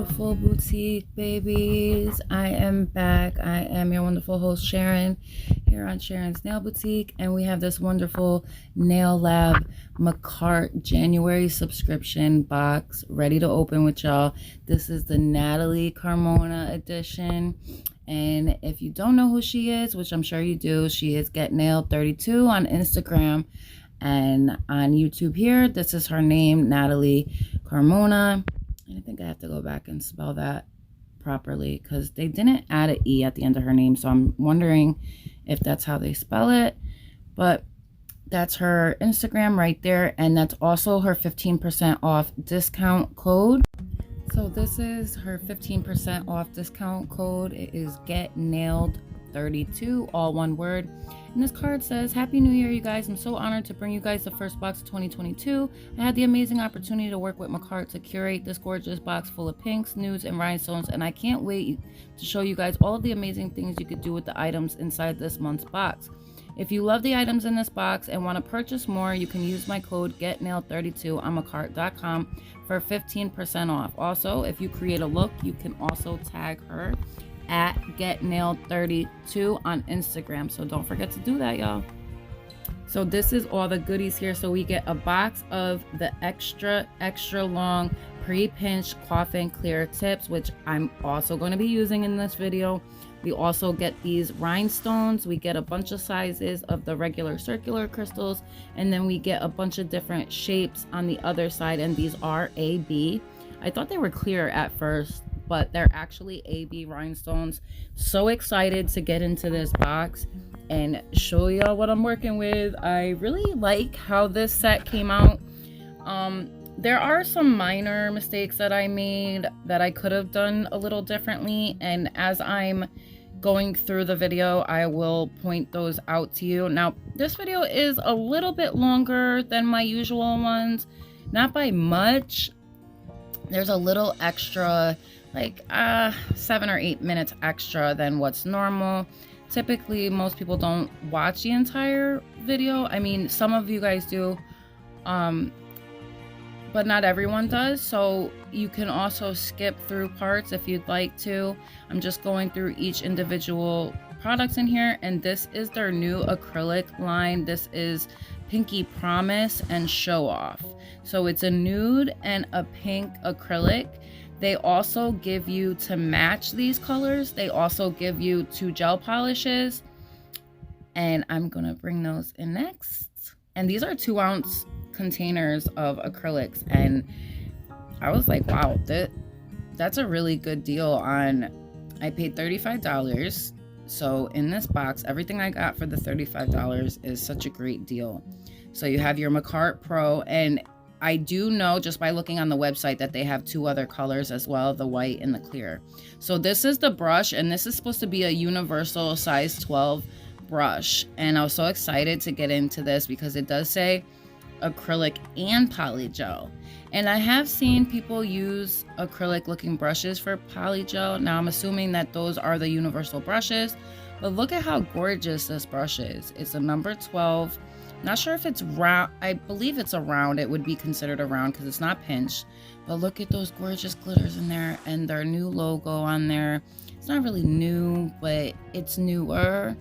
beautiful boutique babies. I am back. I am your wonderful host Sharon here on Sharon's Nail Boutique, and we have this wonderful Nail Lab Makartt January subscription box ready to open with y'all. This is the Natali Carmona edition, and if you don't know who she is, which I'm sure you do, she is Get Nailed 32 on Instagram and on YouTube here. This is her name, Natali Carmona. I think I have to go back and spell that properly because they didn't add an E at the end of her name. So I'm wondering if that's how they spell it. But that's her Instagram right there. And that's also her 15% off discount code. So this is her 15% off discount code. It is Get Nailed 32, all one word. And this card says, Happy New Year, you guys. I'm so honored to bring you guys the first box of 2022. I had the amazing opportunity to work with Makartt to curate this gorgeous box full of pinks, nudes, and rhinestones, and I can't wait to show you guys all of the amazing things you could do with the items inside this month's box. If you love the items in this box and want to purchase more, you can use my code GetNailed32 on Makartt.com for 15% off. Also, if you create a look, you can also tag her at GetNailed32 on Instagram. So don't forget to do that, y'all. So this is all the goodies here. So we get a box of the extra long pre-pinched Coffin clear tips, which I'm also going to be using in this video. We also get these rhinestones. We get a bunch of sizes of the regular circular crystals, and then we get a bunch of different shapes on the other side, and these are AB. I thought they were clear at first, but they're actually AB rhinestones. So excited to get into this box and show y'all what I'm working with. I really like how this set came out. There are some minor mistakes that I made that I could have done a little differently, and as I'm going through the video, I will point those out to you. Now, this video is a little bit longer than my usual ones, not by much. There's a little extra, like 7 or 8 minutes extra than what's normal. Typically, most people don't watch the entire video. I mean, some of you guys do, but not everyone does. So you can also skip through parts if you'd like to. I'm just going through each individual products in here, and this is their new acrylic line. This is Pinky Promise and Show Off. So it's a nude and a pink acrylic. They also give you, to match these colors, they also give you 2 gel polishes, and I'm gonna bring those in next. And these are 2-ounce containers of acrylics, and I was like, wow, that's a really good deal. I paid $35. So in this box, everything I got for the $35 is such a great deal. So you have your Makartt Pro, and I do know just by looking on the website that they have 2 other colors as well, the white and the clear. So this is the brush, and this is supposed to be a universal size 12 brush. And I was so excited to get into this because it does say acrylic and polygel. And I have seen people use acrylic looking brushes for polygel. Now I'm assuming that those are the universal brushes, but look at how gorgeous this brush is. It's a number 12. Not sure if it's round. I believe it's a round. It would be considered a round because it's not pinched. But look at those gorgeous glitters in there and their new logo on there. It's not really new, but it's newer.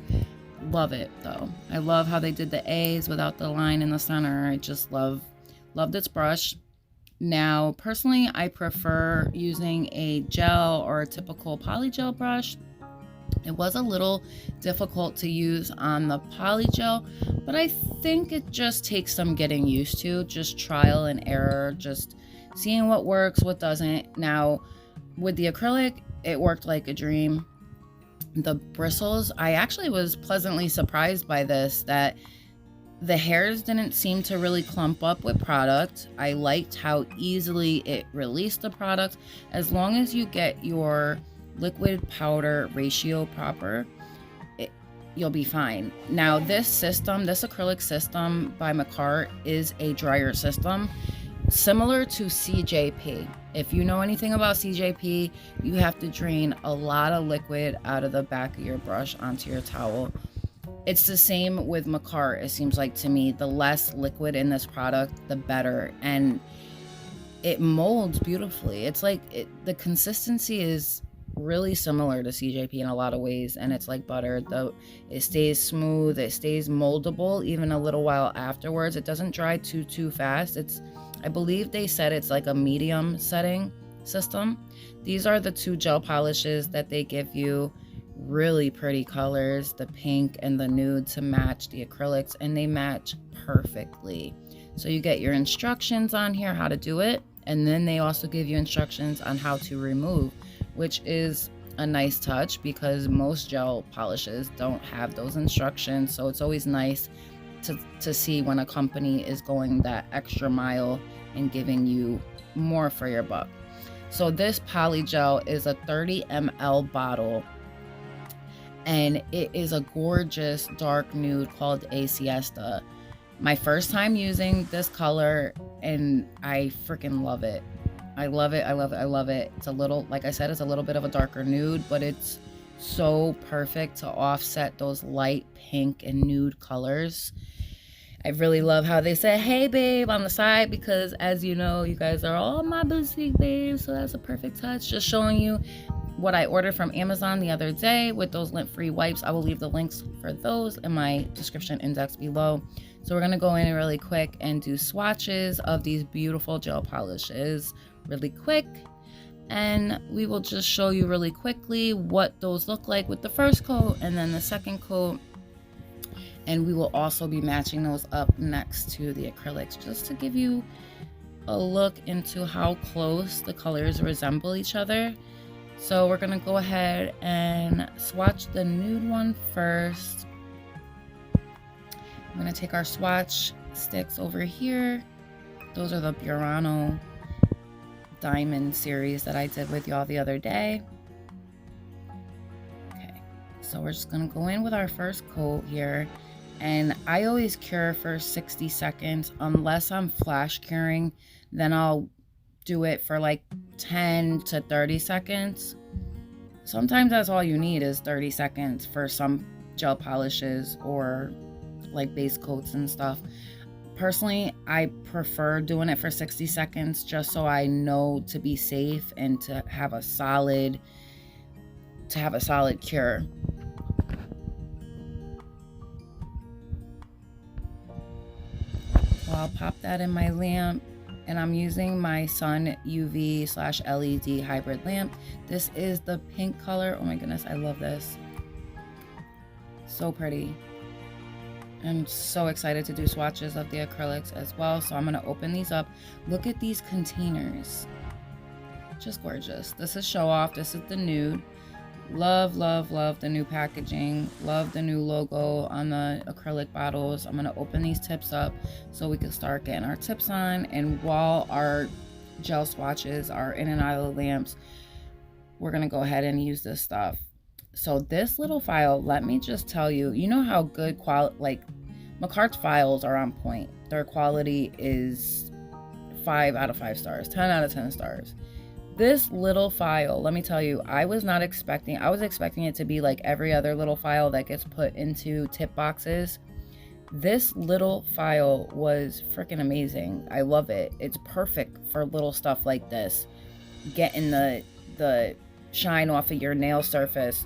Love it though. I love how they did the A's without the line in the center. I just love this brush. Now, personally, I prefer using a gel or a typical polygel brush. It was a little difficult to use on the polygel, but I think it just takes some getting used to, just trial and error, just seeing what works, what doesn't. Now, with the acrylic, it worked like a dream. The bristles, I actually was pleasantly surprised by this, that the hairs didn't seem to really clump up with product. I liked how easily it released the product. As long as you get your liquid powder ratio proper, you'll be fine. Now this system, this acrylic system by Makartt, is a dryer system similar to CJP. If you know anything about CJP, you have to drain a lot of liquid out of the back of your brush onto your towel. It's the same with Makartt. It seems like to me, the less liquid in this product, the better. And it molds beautifully. It's like the consistency is really similar to CJP in a lot of ways, and it's like butter. Though it stays smooth, it stays moldable even a little while afterwards. It doesn't dry too fast. I believe they said it's like a medium setting system. These are the 2 gel polishes that they give you. Really pretty colors, the pink and the nude, to match the acrylics, and they match perfectly. So you get your instructions on here how to do it, and then they also give you instructions on how to remove, which is a nice touch because most gel polishes don't have those instructions. So it's always nice to see when a company is going that extra mile and giving you more for your buck. So this Polygel is a 30 ml bottle, and it is a gorgeous dark nude called a Siesta. My first time using this color, and I freaking love it. I love it. I love it. I love it. It's a little, like I said, it's a little bit of a darker nude, but it's so perfect to offset those light pink and nude colors. I really love how they say, "Hey babe" on the side, because as you know, you guys are all my boutique babes, so that's a perfect touch. Just showing you what I ordered from Amazon the other day with those lint-free wipes. I will leave the links for those in my description index below. So we're going to go in really quick and do swatches of these beautiful gel polishes really quick. And we will just show you really quickly what those look like with the first coat and then the second coat. And we will also be matching those up next to the acrylics, just to give you a look into how close the colors resemble each other. So we're going to go ahead and swatch the nude one first. I'm going to take our swatch sticks over here. Those are the Burano Diamond series that I did with y'all the other day. Okay, so we're just going to go in with our first coat here. And I always cure for 60 seconds. Unless I'm flash curing, then I'll do it for like 10 to 30 seconds. Sometimes that's all you need is 30 seconds for some gel polishes or like base coats and stuff. Personally, I prefer doing it for 60 seconds just so I know to be safe and to have a solid cure. So I'll pop that in my lamp, and I'm using my Sun UV/LED hybrid lamp. This is the pink color. Oh my goodness, I love this. So pretty. I'm so excited to do swatches of the acrylics as well. So I'm going to open these up. Look at these containers. Just gorgeous. This is show off. This is the nude. Love, love, love the new packaging. Love the new logo on the acrylic bottles. I'm going to open these tips up so we can start getting our tips on. And while our gel swatches are in and out of the lamps, we're going to go ahead and use this stuff. So this little file, let me just tell you, you know how good quality, like Makartt's files are on point. Their quality is 5 out of 5 stars, 10 out of 10 stars. This little file, let me tell you, I was expecting it to be like every other little file that gets put into tip boxes. This little file was freaking amazing. I love it. It's perfect for little stuff like this. Getting the shine off of your nail surface.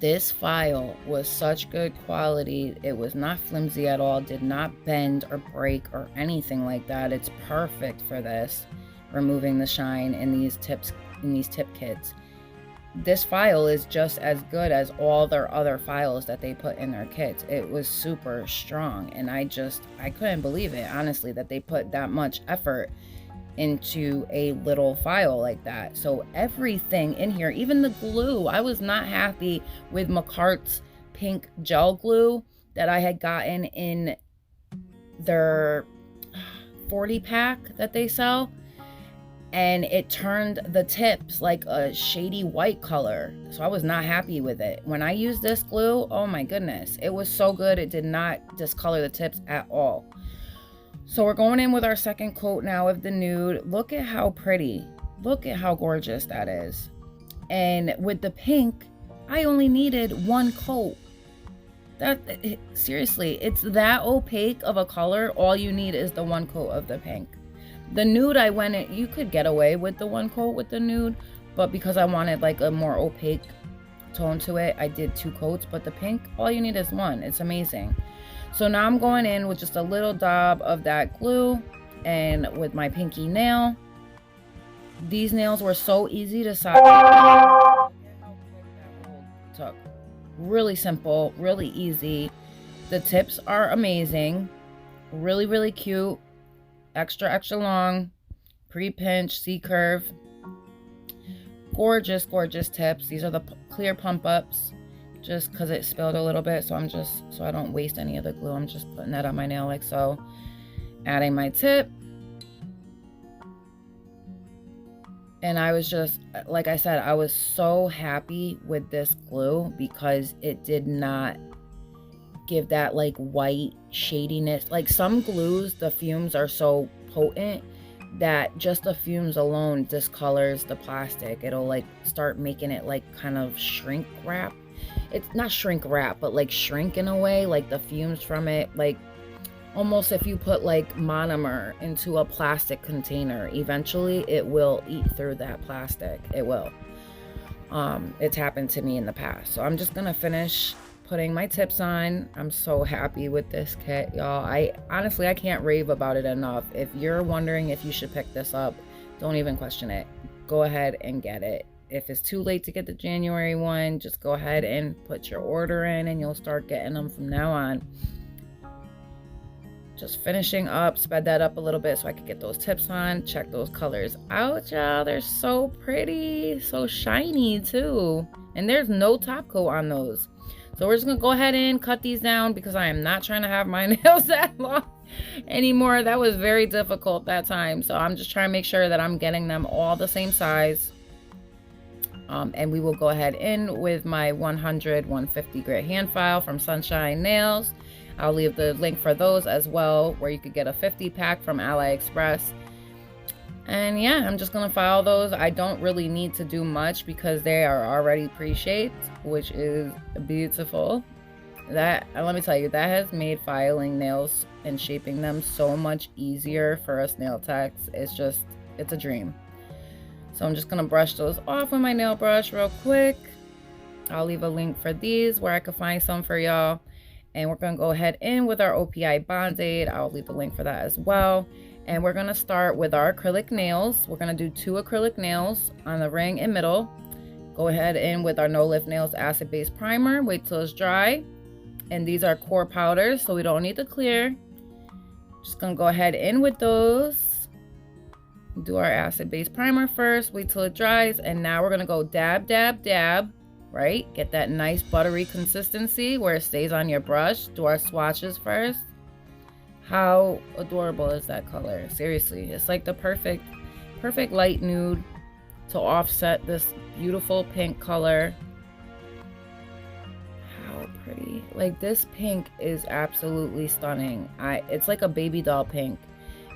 This file was such good quality. It was not flimsy at all, did not bend or break or anything like that. It's perfect for this, removing the shine in these tip kits. This file is just as good as all their other files that they put in their kits. It was super strong, and I couldn't believe it, honestly, that they put that much effort into a little file like that. So everything in here, even the glue, I was not happy with Makartt's pink gel glue that I had gotten in their 40 pack that they sell, and it turned the tips like a shady white color. So I was not happy with it. When I used this glue, oh my goodness, it was so good. It did not discolor the tips at all. So we're going in with our second coat now of the nude. Look at how pretty. Look at how gorgeous that is. And with the pink, I only needed one coat. Seriously, it's that opaque of a color. All you need is the one coat of the pink. The nude, I went in, you could get away with the one coat with the nude, but because I wanted like a more opaque tone to it, I did 2 coats. But the pink, all you need is 1. It's amazing. So now I'm going in with just a little dab of that glue and with my pinky nail. These nails were so easy to size. Took. Really simple, really easy. The tips are amazing. Really, really cute. Extra, extra long. Pre-pinch, C-curve. Gorgeous, gorgeous tips. These are the clear pump-ups. Just because it spilled a little bit, so I don't waste any of the glue, I'm just putting that on my nail like so. Adding my tip. And I was just, like I said, I was so happy with this glue because it did not give that like white shadiness. Like some glues, the fumes are so potent that just the fumes alone discolors the plastic. It'll like start making it like kind of shrink wrap. It's not shrink wrap, but like shrink in a way, like the fumes from it, like almost if you put like monomer into a plastic container, eventually it will eat through that plastic. It will. It's happened to me in the past. So I'm just gonna finish putting my tips on. I'm so happy with this kit, y'all. I honestly can't rave about it enough. If you're wondering if you should pick this up, don't even question it. Go ahead and get it. If it's too late to get the January one, just go ahead and put your order in and you'll start getting them from now on. Just finishing up, sped that up a little bit so I could get those tips on. Check those colors out, y'all. They're so pretty, so shiny too. And there's no top coat on those. So we're just gonna go ahead and cut these down because I am not trying to have my nails that long anymore. That was very difficult that time. So I'm just trying to make sure that I'm getting them all the same size. And we will go ahead in with my 150 grit hand file from Sunshine Nails. I'll leave the link for those as well, where you could get a 50 pack from AliExpress. And yeah, I'm just gonna file those. I don't really need to do much because they are already pre-shaped, which is beautiful. That, let me tell you, that has made filing nails and shaping them so much easier for us nail techs. It's a dream. So I'm just gonna brush those off with my nail brush real quick. I'll leave a link for these where I could find some for y'all. And we're gonna go ahead in with our OPI Band-Aid. I'll leave the link for that as well. And we're gonna start with our acrylic nails. We're gonna do 2 acrylic nails on the ring and middle. Go ahead in with our No Lift Nails Acid Base Primer. Wait till it's dry. And these are core powders, so we don't need the clear. Just gonna go ahead in with those. Do our acid base primer first, wait till it dries, and now we're gonna go dab, dab, dab, right? Get that nice buttery consistency where it stays on your brush. Do our swatches first. How adorable is that color? Seriously, it's like the perfect light nude to offset this beautiful pink color. How pretty. Like this pink is absolutely stunning. It's like a baby doll pink.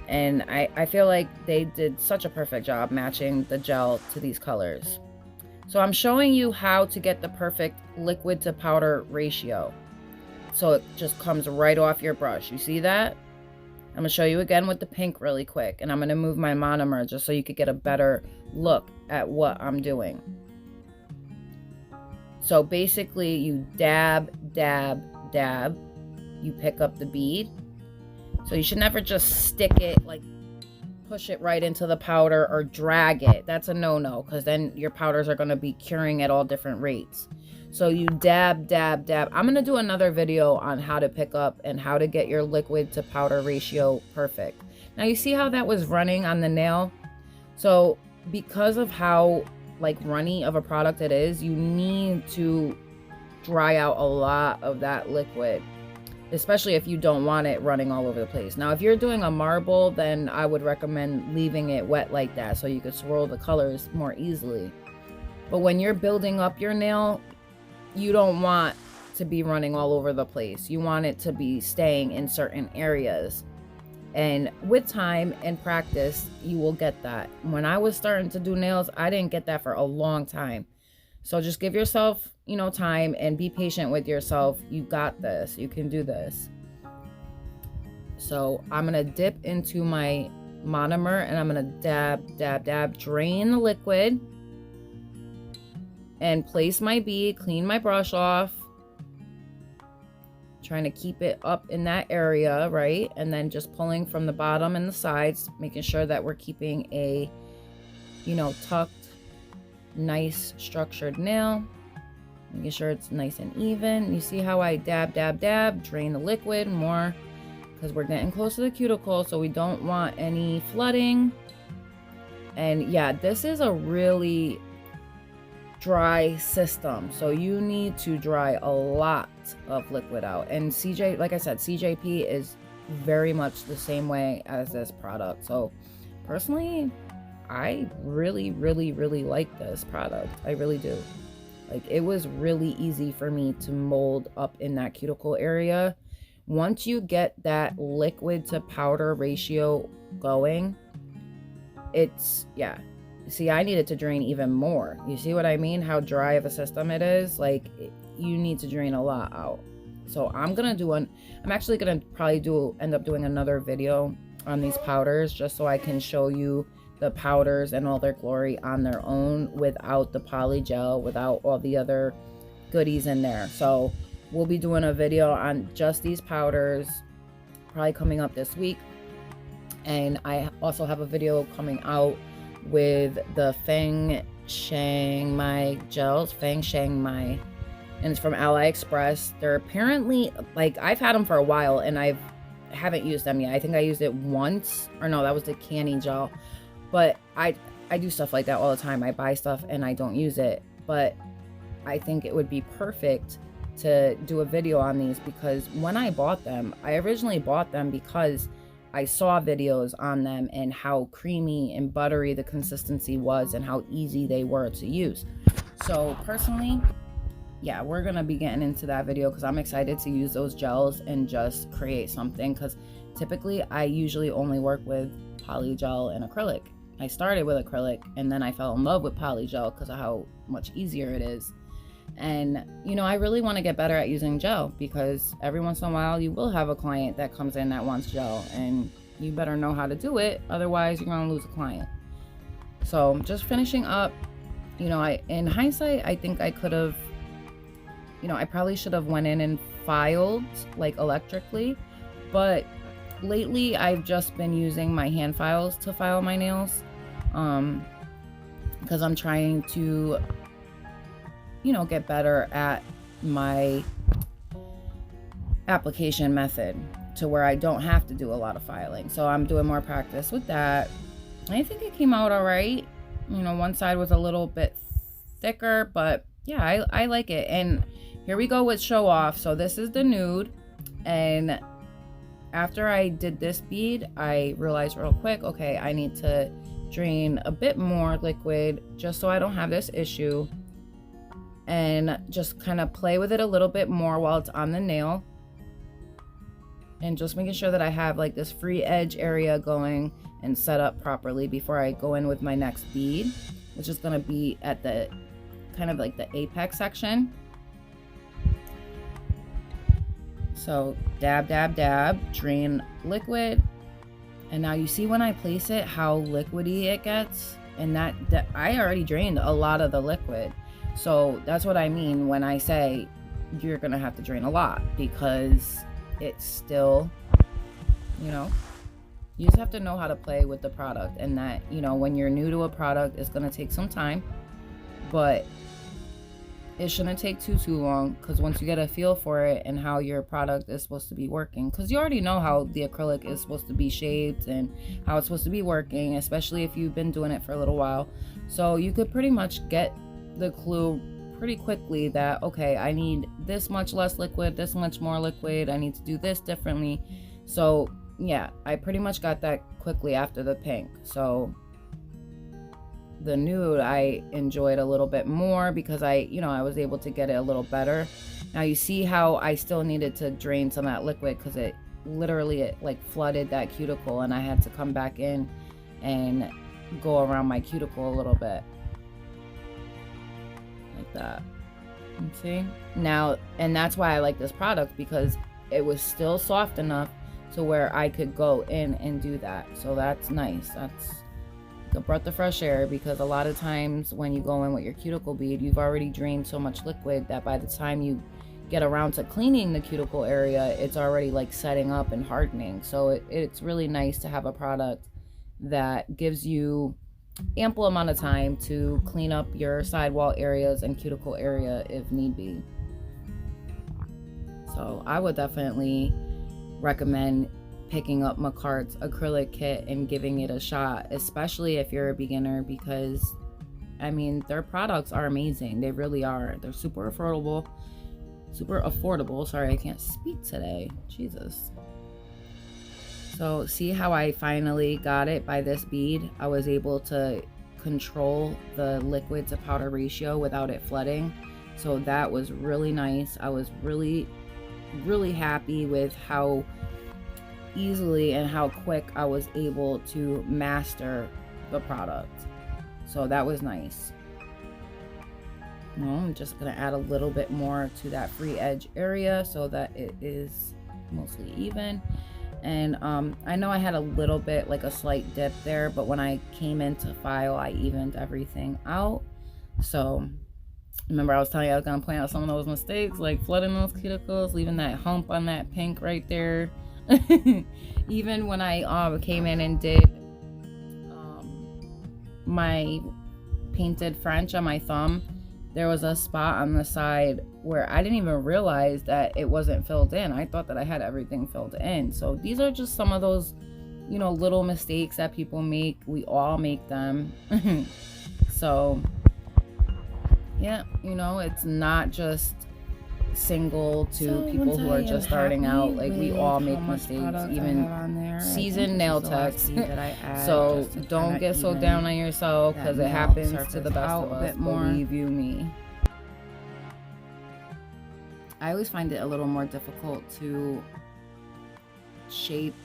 And I feel like they did such a perfect job matching the gel to these colors. So I'm showing you how to get the perfect liquid to powder ratio. So it just comes right off your brush. You see that? I'm going to show you again with the pink really quick. And I'm going to move my monomer just so you could get a better look at what I'm doing. So basically you dab, dab, dab. You pick up the bead. So you should never just stick it, like push it right into the powder or drag it. That's a no-no because then your powders are going to be curing at all different rates. So you dab, dab, dab. I'm going to do another video on how to pick up and how to get your liquid to powder ratio perfect. Now you see how that was running on the nail? So because of how like runny of a product it is, you need to dry out a lot of that liquid. Especially if you don't want it running all over the place. Now, if you're doing a marble, then I would recommend leaving it wet like that so you could swirl the colors more easily. But when you're building up your nail, you don't want to be running all over the place. You want it to be staying in certain areas. And with time and practice, you will get that. When I was starting to do nails, I didn't get that for a long time. So just give yourself, time and be patient with yourself. You got this. You can do this. So I'm going to dip into my monomer, and I'm gonna dab, dab, dab, drain the liquid, and place my bead, clean my brush off, trying to keep it up in that area, right? And then just pulling from the bottom and the sides, making sure that we're keeping a, you know, tucked, nice structured nail, making sure it's nice and even. You see how I dab, dab, dab, drain the liquid more, because we're getting close to the cuticle, so we don't want any flooding. And yeah, this is a really dry system, so you need to dry a lot of liquid out. And CJ, like I said, CJP is very much the same way as this product. So personally, I really like this product. I really do. Like, it was really easy for me to mold up in that cuticle area. Once you get that liquid to powder ratio going, it's, yeah. See, I needed to drain even more. You see what I mean? How dry of a system it is? Like, you need to drain a lot out. So I'm actually gonna probably end up doing another video on these powders, just so I can show you the powders and all their glory on their own, without the polygel, without all the other goodies in there. So we'll be doing a video on just these powders, probably coming up this week. And I also have a video coming out with the Feng Shang Mai gels, Feng Shang Mai, and it's from AliExpress. They're apparently, like, I've had them for a while and I haven't used them yet. I think I used it once, or no, that was the canning gel. But I do stuff like that all the time. I buy stuff and I don't use it, but I think it would be perfect to do a video on these, because when I bought them, I originally bought them because I saw videos on them and how creamy and buttery the consistency was and how easy they were to use. So personally, yeah, we're gonna be getting into that video, because I'm excited to use those gels and just create something, because typically I usually only work with polygel and acrylic. I started with acrylic and then I fell in love with polygel because of how much easier it is. And you know, I really want to get better at using gel, because every once in a while you will have a client that comes in that wants gel, and you better know how to do it, otherwise you're going to lose a client. So just finishing up, you know, in hindsight, I think I could have, you know, I probably should have went in and filed like electrically, but lately I've just been using my hand files to file my nails, because I'm trying to, you know, get better at my application method to where I don't have to do a lot of filing. So I'm doing more practice with that. I think it came out all right. You know, one side was a little bit thicker, but yeah, I like it. And here we go with show off. So this is the Nude, and after I did this bead, I realized real quick, okay, I need to drain a bit more liquid just so I don't have this issue, and just kind of play with it a little bit more while it's on the nail, and just making sure that I have like this free edge area going and set up properly before I go in with my next bead, which is going to be at the kind of like the apex section. So dab, dab, dab, drain liquid. And now you see when I place it how liquidy it gets, and that I already drained a lot of the liquid. So that's what I mean when I say you're gonna have to drain a lot, because it's still, you know, you just have to know how to play with the product, and that, you know, when you're new to a product, it's gonna take some time, but it shouldn't take too long, because once you get a feel for it and how your product is supposed to be working, because you already know how the acrylic is supposed to be shaped and how it's supposed to be working, especially if you've been doing it for a little while. So you could pretty much get the clue pretty quickly that, okay, I need this much less liquid, this much more liquid, I need to do this differently. So yeah, I pretty much got that quickly after the pink. So the Nude I enjoyed a little bit more, because I was able to get it a little better. Now you see how I still needed to drain some of that liquid, because it like flooded that cuticle, and I had to come back in and go around my cuticle a little bit like that. You see now, and that's why I like this product, because it was still soft enough to where I could go in and do that. So that's nice. That's a breath of fresh air, because a lot of times when you go in with your cuticle bead, you've already drained so much liquid that by the time you get around to cleaning the cuticle area, it's already like setting up and hardening. So it's really nice to have a product that gives you ample amount of time to clean up your sidewall areas and cuticle area if need be. So I would definitely recommend picking up Makartt's acrylic kit and giving it a shot, especially if you're a beginner, because I mean, their products are amazing. They really are. They're super affordable. Sorry, I can't speak today. Jesus. So see how I finally got it by this bead? I was able to control the liquid to powder ratio without it flooding. So that was really nice. I was really happy with how easily and how quick I was able to master the product. So that was nice. Now I'm just gonna add a little bit more to that free edge area so that it is mostly even. And I know I had a little bit, like a slight dip there, but when I came in to file, I evened everything out. So remember I was telling you I was gonna point out some of those mistakes, like flooding those cuticles, leaving that hump on that pink right there. Even when I came in and did my painted French on my thumb, there was a spot on the side where I didn't even realize that it wasn't filled in. I thought that I had everything filled in. So these are just some of those, you know, little mistakes that people make. We all make them. So yeah, you know, it's not just single to people who are just starting out. Like, we all make mistakes, even seasoned nail techs. So don't get so down on yourself, because it happens to the best of us, believe you me. I always find it a little more difficult to shape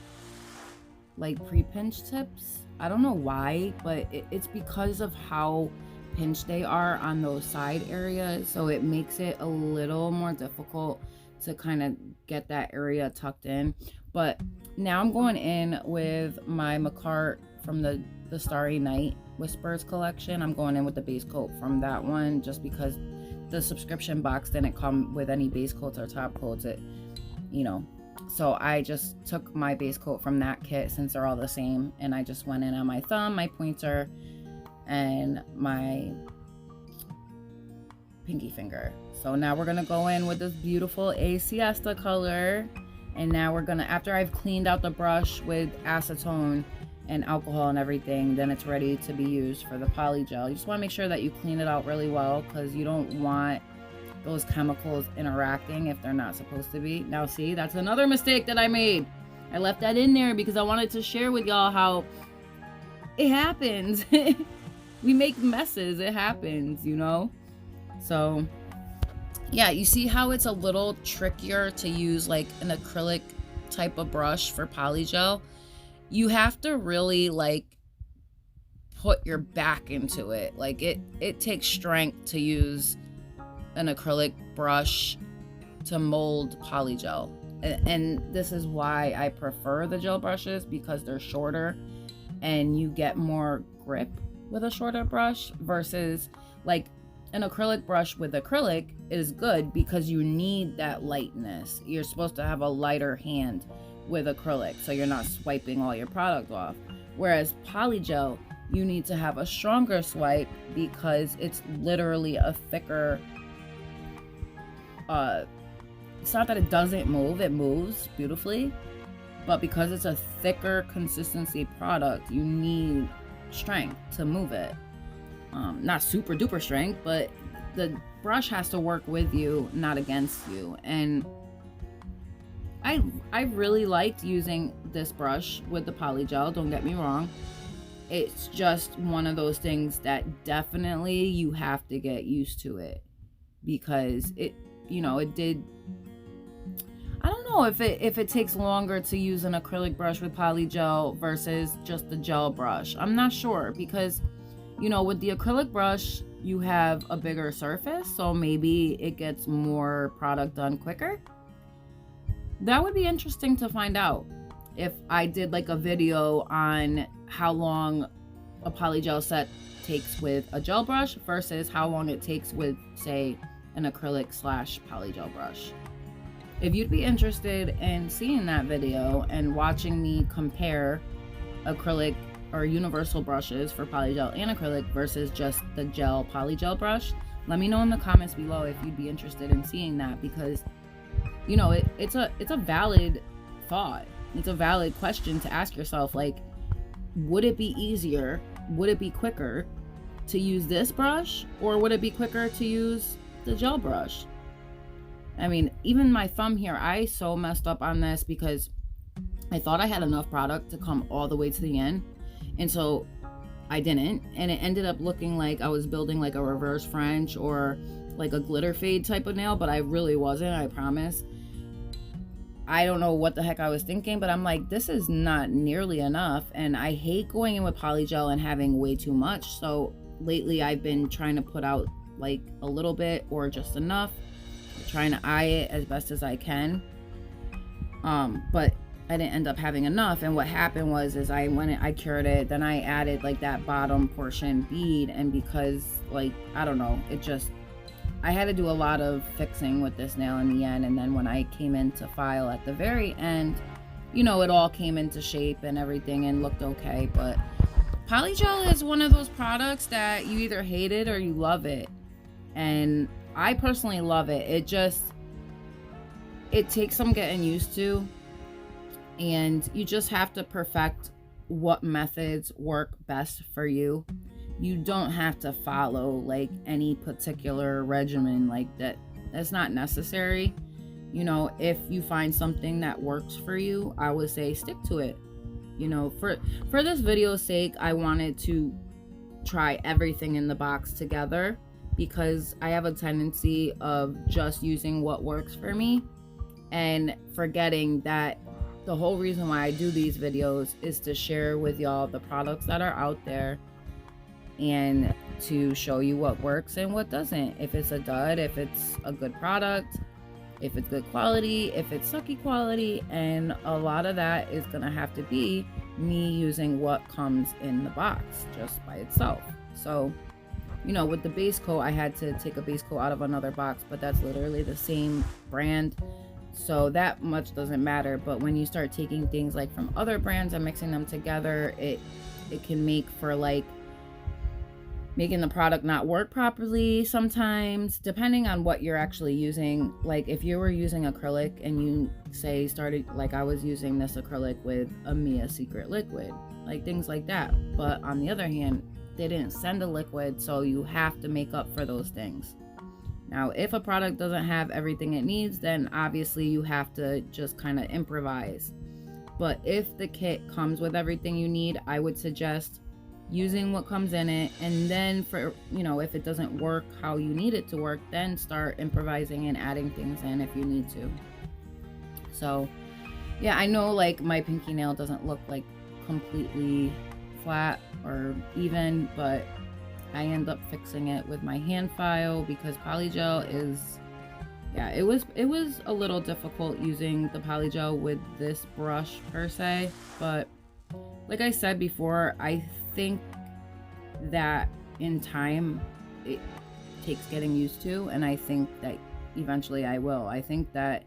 like pre-pinch tips. I don't know why, but it's because of how pinched they are on those side areas, so it makes it a little more difficult to kind of get that area tucked in. But now I'm going in with my Makartt from the Starry Night Whispers collection. I'm going in with the base coat from that one, just because the subscription box didn't come with any base coats or top coats, you know. So I just took my base coat from that kit, since they're all the same, and I just went in on my thumb, my pointer, and my pinky finger. So now we're gonna go in with this beautiful Siesta color, and now we're gonna, after I've cleaned out the brush with acetone and alcohol and everything, then it's ready to be used for the polygel. You just want to make sure that you clean it out really well, because you don't want those chemicals interacting if they're not supposed to be. Now see, that's another mistake that I made. I left that in there because I wanted to share with y'all how it happens. We make messes, it happens, you know. So yeah, you see how it's a little trickier to use like an acrylic type of brush for polygel. You have to really like put your back into it. Like it takes strength to use an acrylic brush to mold polygel, and this is why I prefer the gel brushes, because they're shorter and you get more grip with a shorter brush, versus like an acrylic brush with acrylic is good because you need that lightness. You're supposed to have a lighter hand with acrylic, so you're not swiping all your product off. Whereas polygel, you need to have a stronger swipe, because it's literally a thicker, it's not that it doesn't move, it moves beautifully, but because it's a thicker consistency product, you need strength to move it. Not super duper strength, but the brush has to work with you, not against you. And I really liked using this brush with the polygel, don't get me wrong. It's just one of those things that definitely you have to get used to it, because it, you know, it did, I don't know if it takes longer to use an acrylic brush with polygel versus just the gel brush. I'm not sure, because, you know, with the acrylic brush, you have a bigger surface, so maybe it gets more product done quicker. That would be interesting to find out. if I did like a video on how long a polygel set takes with a gel brush versus how long it takes with, say, an acrylic slash polygel brush. If you'd be interested in seeing that video and watching me compare acrylic or universal brushes for polygel and acrylic versus just the gel polygel brush, let me know in the comments below if you'd be interested in seeing that, because you know it's a valid thought. It's a valid question to ask yourself, like, would it be easier, would it be quicker to use this brush, or would it be quicker to use the gel brush? I mean, even my thumb here, I so messed up on this because I thought I had enough product to come all the way to the end, and so I didn't, and it ended up looking like I was building like a reverse French or like a glitter fade type of nail, but I really wasn't, I promise. I don't know what the heck I was thinking, but I'm like, this is not nearly enough, and I hate going in with polygel and having way too much. So lately I've been trying to put out like a little bit or just enough, trying to eye it as best as I can, but I didn't end up having enough. And what happened was I cured it, then I added like that bottom portion bead, and because, like, I don't know, I had to do a lot of fixing with this nail in the end. And then when I came in to file at the very end, you know, it all came into shape and everything and looked okay. But polygel is one of those products that you either hate it or you love it, and I personally love it. It takes some getting used to, and you just have to perfect what methods work best for you. You don't have to follow like any particular regimen like that. That's not necessary. You know, if you find something that works for you, I would say stick to it. You know, for this video's sake, I wanted to try everything in the box together because I have a tendency of just using what works for me and forgetting that the whole reason why I do these videos is to share with y'all the products that are out there and to show you what works and what doesn't. If it's a dud, if it's a good product, if it's good quality, if it's sucky quality, and a lot of that is gonna have to be me using what comes in the box just by itself. So, you know, with the base coat, I had to take a base coat out of another box, but that's literally the same brand, so that much doesn't matter. But when you start taking things like from other brands and mixing them together, it can make for like making the product not work properly sometimes, depending on what you're actually using. Like if you were using acrylic and you say started, like I was using this acrylic with a Mia Secret liquid, like things like that. But on the other hand, they didn't send a liquid, so you have to make up for those things. Now, if a product doesn't have everything it needs, then obviously you have to just kind of improvise. But if the kit comes with everything you need, I would suggest using what comes in it, and then for, you know, if it doesn't work how you need it to work, then start improvising and adding things in if you need to. So yeah, I know like my pinky nail doesn't look like completely flat or even, but I end up fixing it with my hand file because polygel is, yeah, it was a little difficult using the polygel with this brush per se. But like I said before, I think that in time it takes getting used to, and I think that eventually I will. I think that,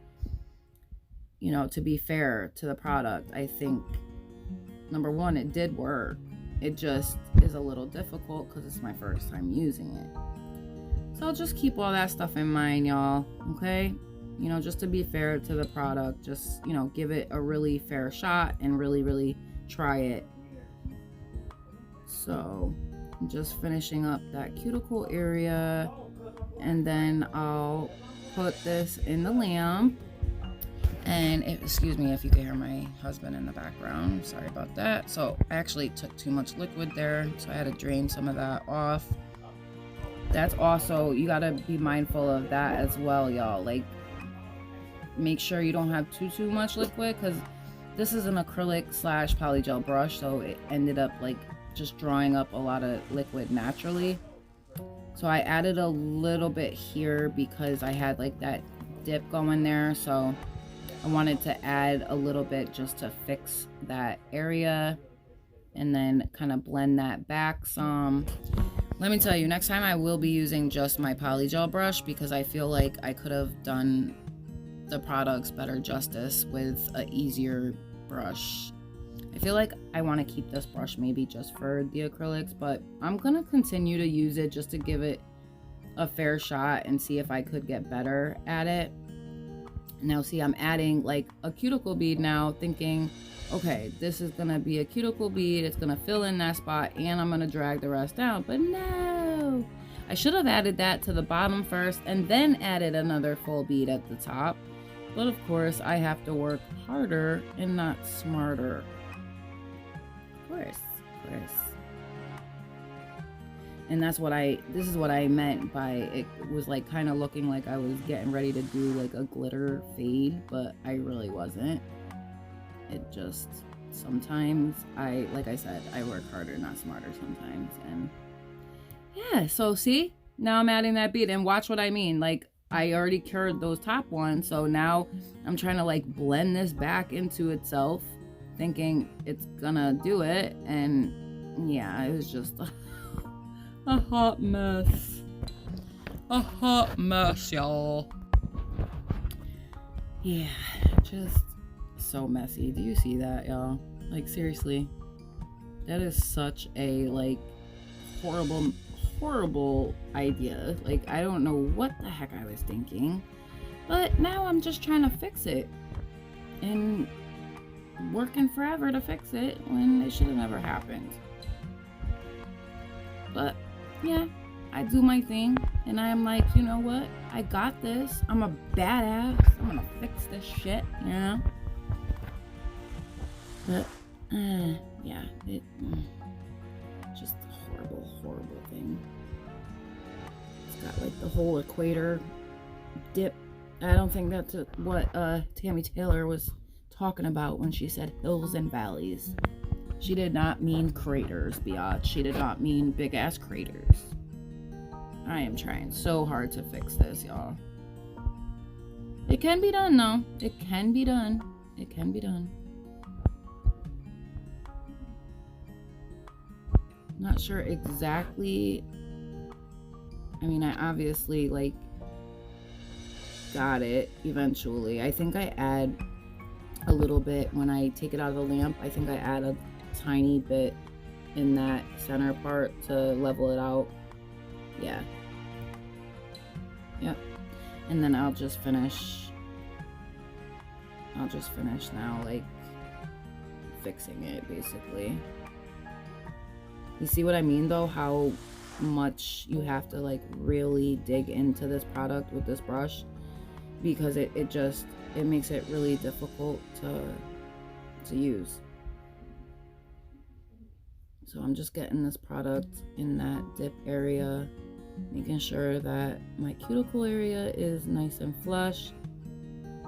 you know, to be fair to the product, I think number one, it did work. It just is a little difficult because it's my first time using it. So I'll just keep all that stuff in mind, y'all, okay? You know, just to be fair to the product, just, you know, give it a really fair shot and really, really try it. So I'm just finishing up that cuticle area, and then I'll put this in the lamp. And excuse me if you can hear my husband in the background, sorry about that. So I actually took too much liquid there, so I had to drain some of that off. That's also, you gotta be mindful of that as well, y'all. Like, make sure you don't have too much liquid, because this is an acrylic slash polygel brush, so it ended up like just drawing up a lot of liquid naturally. So I added a little bit here because I had like that dip going there, so I wanted to add a little bit just to fix that area and then kind of blend that back some. Let me tell you, next time I will be using just my Polygel brush because I feel like I could have done the products better justice with an easier brush. I feel like I want to keep this brush maybe just for the acrylics, but I'm gonna continue to use it just to give it a fair shot and see if I could get better at it. Now see, I'm adding like a cuticle bead now, thinking, okay, this is gonna be a cuticle bead, it's gonna fill in that spot, and I'm gonna drag the rest down. But no, I should have added that to the bottom first and then added another full bead at the top. But of course, I have to work harder and not smarter. Of course. And that's what this is what I meant by it was like kind of looking like I was getting ready to do like a glitter fade, but I really wasn't. It just, sometimes like I said, I work harder, not smarter sometimes. And yeah, so see, now I'm adding that bead, and watch what I mean. Like, I already cured those top ones, so now I'm trying to like blend this back into itself, thinking it's gonna do it, and yeah, it was just a hot mess. A hot mess, y'all. Yeah, just so messy. Do you see that, y'all? Like, seriously, that is such a like horrible idea. Like, I don't know what the heck I was thinking, but now I'm just trying to fix it and working forever to fix it when it should have never happened. But yeah, I do my thing, and I'm like, you know what, I got this. I'm a badass. I'm gonna fix this shit, you know. But yeah, just a horrible thing. It's got like the whole equator dip. I don't think that's what Tammy Taylor was talking about when she said hills and valleys. She did not mean craters, biatch. She did not mean big ass craters. I am trying so hard to fix this, y'all. It can be done, though. It can be done. It can be done. Not sure exactly. I mean, I obviously like got it eventually. I think I add a little bit when I take it out of the lamp. I think I add a tiny bit in that center part to level it out. Yeah. Yep. And then I'll just finish now, like fixing it basically. You see what I mean though? How much you have to like really dig into this product with this brush, because it makes it really difficult to use. So I'm just getting this product in that dip area, making sure that my cuticle area is nice and flush,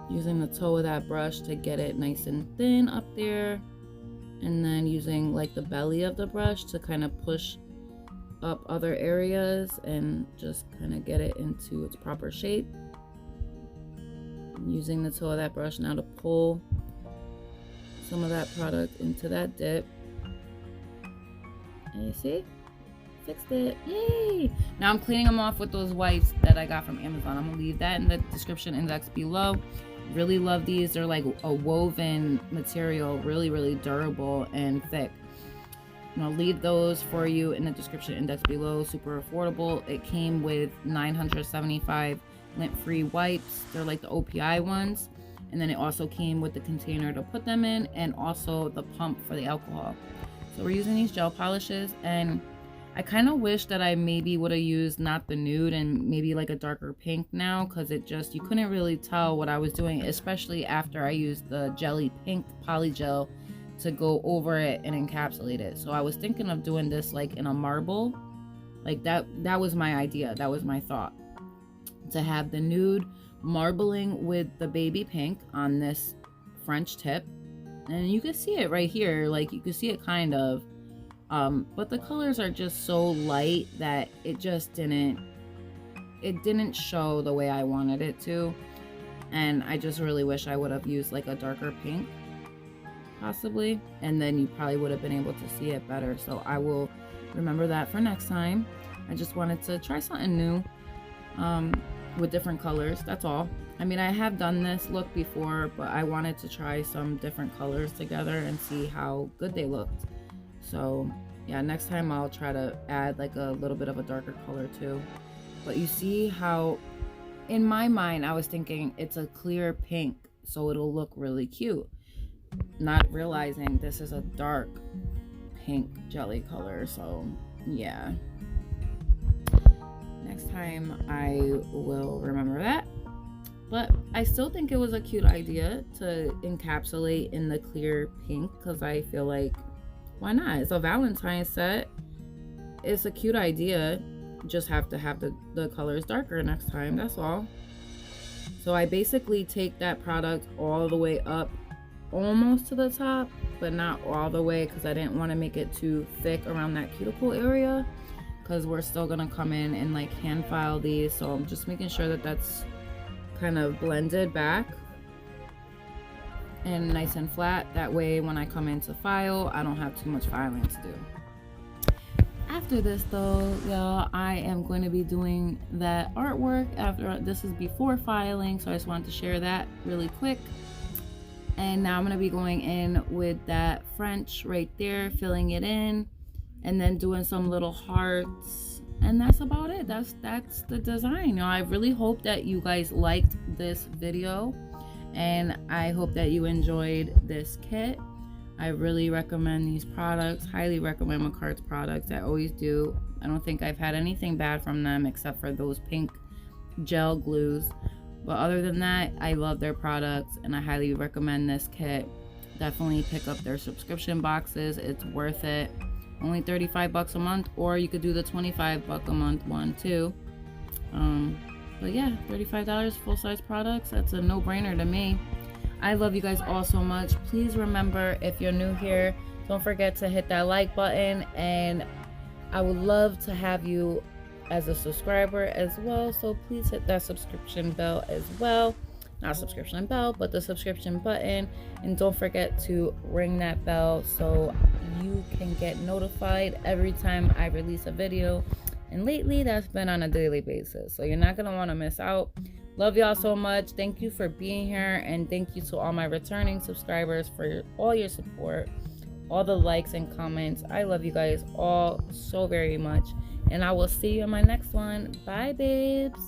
using the toe of that brush to get it nice and thin up there, and then using like the belly of the brush to kind of push up other areas and just kind of get it into its proper shape. I'm using the toe of that brush now to pull some of that product into that dip. And you see? Fixed it. Yay! Now I'm cleaning them off with those wipes that I got from Amazon. I'm gonna leave that in the description index below. Really love these. They're like a woven material, really durable and thick. And I'll leave those for you in the description index below. Super affordable. It came with 975 lint-free wipes. They're like the OPI ones. And then it also came with the container to put them in, and also the pump for the alcohol. So we're using these gel polishes, and I kind of wish that I maybe would have used not the nude and maybe like a darker pink now, because you couldn't really tell what I was doing, especially after I used the jelly pink polygel to go over it and encapsulate it. So I was thinking of doing this like in a marble, like that was my idea, that was my thought, to have the nude marbling with the baby pink on this French tip. And you can see it right here, like you can see it kind of, but the colors are just so light that it just didn't show the way I wanted it to. And I just really wish I would have used like a darker pink possibly, and then you probably would have been able to see it better. So I will remember that for next time. I just wanted to try something new with different colors, that's all. I mean, I have done this look before, but I wanted to try some different colors together and see how good they looked. So yeah, next time I'll try to add like a little bit of a darker color too. But you see how in my mind I was thinking it's a clear pink, so it'll look really cute, not realizing this is a dark pink jelly color. So yeah, next time I will remember that. But I still think it was a cute idea to encapsulate in the clear pink, because I feel like, why not? It's a Valentine's set. It's a cute idea. Just have to have the colors darker next time, that's all. So I basically take that product all the way up almost to the top, but not all the way, because I didn't want to make it too thick around that cuticle area, because we're still gonna come in and like hand file these. So I'm just making sure that that's kind of blended back and nice and flat. That way when I come in to file, I don't have too much filing to do. After this though, y'all, I am going to be doing that artwork after. This is before filing, so I just wanted to share that really quick. And now I'm going to be going in with that French right there, filling it in, and then doing some little hearts, and that's about it. That's the design. You know, I really hope that you guys liked this video, and I hope that you enjoyed this kit. I really recommend these products, highly recommend Makartt's products. I always do. I don't think I've had anything bad from them except for those pink gel glues. But other than that, I love their products and I highly recommend this kit. Definitely pick up their subscription boxes. It's worth it. Only 35 bucks a month, or you could do the 25 buck a month one too. But yeah, $35 full-size products. That's a no-brainer to me. I love you guys all so much. Please remember, if you're new here, don't forget to hit that like button, and I would love to have you as a subscriber as well. So please hit that subscription bell as well. Not subscription bell, but the subscription button, and don't forget to ring that bell so you can get notified every time I release a video. And lately that's been on a daily basis, so you're not gonna want to miss out. Love y'all so much. Thank you for being here, and thank you to all my returning subscribers for all your support, all the likes and comments. I love you guys all so very much, and I will see you in my next one. Bye, babes.